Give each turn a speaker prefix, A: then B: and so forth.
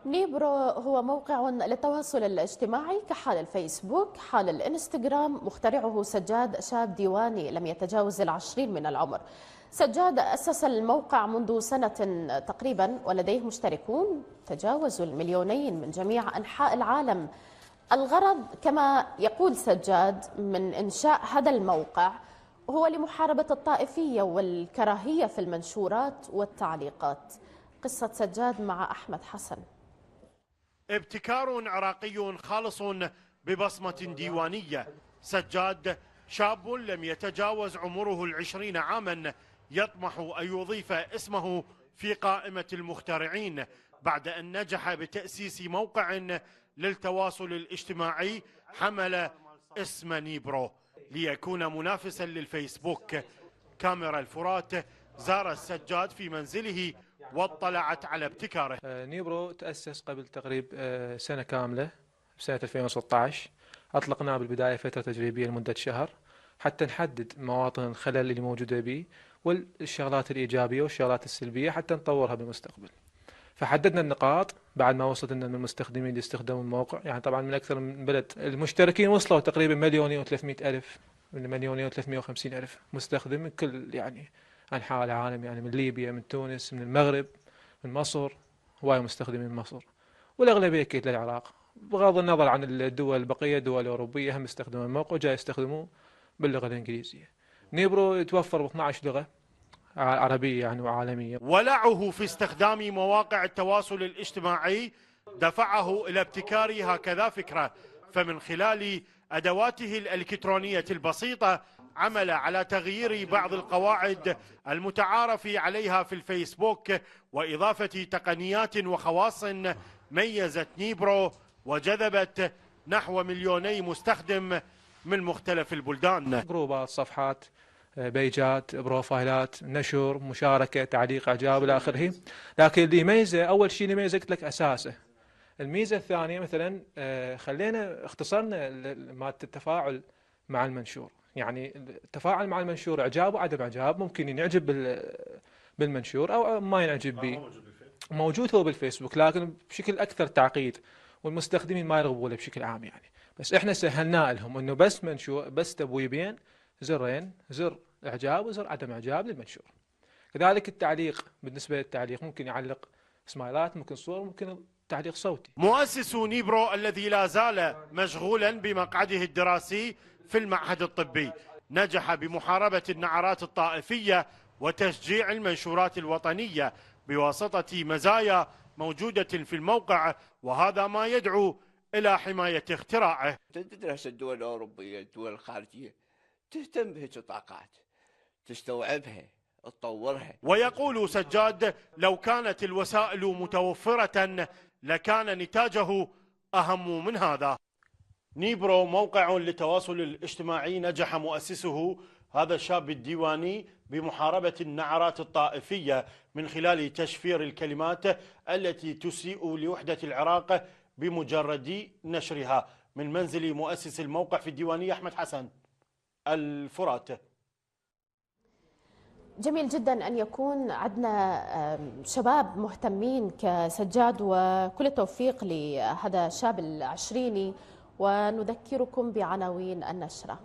A: نيبرو هو موقع للتواصل الاجتماعي كحال الفيسبوك، حال الانستغرام. مخترعه سجاد شاب ديواني لم يتجاوز 20 من العمر. سجاد أسس الموقع منذ سنة تقريبا، ولديه مشتركون تجاوزوا ال2 مليون من جميع أنحاء العالم. الغرض كما يقول سجاد من إنشاء هذا الموقع هو لمحاربة الطائفية والكراهية في المنشورات والتعليقات. قصة سجاد مع أحمد حسن.
B: ابتكار عراقي خالص ببصمة ديوانية. سجاد شاب لم يتجاوز عمره 20 عاما، يطمح أن يضيف اسمه في قائمة المخترعين بعد أن نجح بتأسيس موقع للتواصل الاجتماعي حمل اسم نيبرو ليكون منافسا للفيسبوك. كاميرا الفرات زار السجاد في منزله واطلعت على ابتكاره.
C: نيبرو تأسس قبل تقريبا سنة كاملة، سنة 2016. أطلقناه بالبداية فترة تجريبية لمدة شهر حتى نحدد مواطن الخلل اللي موجودة به والشغلات الإيجابية والشغلات السلبية حتى نطورها بالمستقبل. فحددنا النقاط بعد ما وصلت لنا من المستخدمين اللي يستخدمون الموقع، يعني طبعا من أكثر من بلد. المشتركين وصلوا تقريبا 1,300,000 من 1,350,000 مستخدم من كل يعني أنحاء العالم، يعني من ليبيا، من تونس، من المغرب، من مصر. هواي مستخدمين من مصر، والأغلبية أكيد للعراق، بغض النظر عن الدول البقية. الدول الأوروبية هم يستخدمون الموقع، جاي يستخدموه باللغة الإنجليزية. نيبرو يتوفر ب 12 لغة عربية يعني وعالمية.
B: ولعه في استخدام مواقع التواصل الاجتماعي دفعه إلى ابتكار هكذا فكرة، فمن خلال أدواته الإلكترونية البسيطة عمل على تغيير بعض القواعد المتعارف عليها في الفيسبوك وإضافة تقنيات وخواص ميزت نيبرو وجذبت نحو 2 مليون مستخدم من مختلف البلدان.
C: جروبات، صفحات، بيجات، بروفايلات، نشر، مشاركة، تعليق، إعجاب إلى آخره. لكن اللي يميزه أول شيء اللي يميزه قلت لك أساسه. الميزة الثانية مثلا خلينا اختصرنا مادة التفاعل مع المنشور. يعني التفاعل مع المنشور إعجاب وعدم إعجاب، ممكن ينعجب بالمنشور أو ما ينعجب به. موجود هو بالفيسبوك لكن بشكل أكثر تعقيد، والمستخدمين ما يرغبوا له بشكل عام يعني. بس احنا سهلنا لهم انه بس منشور، بس تبويبين، زرين، زر اعجاب وزر عدم اعجاب للمنشور. كذلك التعليق، بالنسبه للتعليق ممكن يعلق سمايلات، ممكن صور، ممكن تعليق صوتي.
B: مؤسس نيبرو الذي لا زال مشغولا بمقعده الدراسي في المعهد الطبي نجح بمحاربة النعرات الطائفية وتشجيع المنشورات الوطنية بواسطة مزايا موجودة في الموقع، وهذا ما يدعو إلى حماية اختراعه.
D: تدرس الدول الأوروبية، الدول الخارجية تهتم بهيك طاقات، تستوعبها، تطورها.
B: ويقول سجاد لو كانت الوسائل متوفرة لكان نتاجه أهم من هذا. نيبرو موقع للتواصل الاجتماعي نجح مؤسسه هذا الشاب الديواني بمحاربة النعرات الطائفية من خلال تشفير الكلمات التي تسيء لوحدة العراق بمجرد نشرها. من منزل مؤسس الموقع في الديوانية أحمد حسن، الفرات.
A: جميل جدا أن يكون عندنا شباب مهتمين كسجاد، وكل التوفيق لهذا الشاب العشريني. ونذكركم بعناوين النشرة.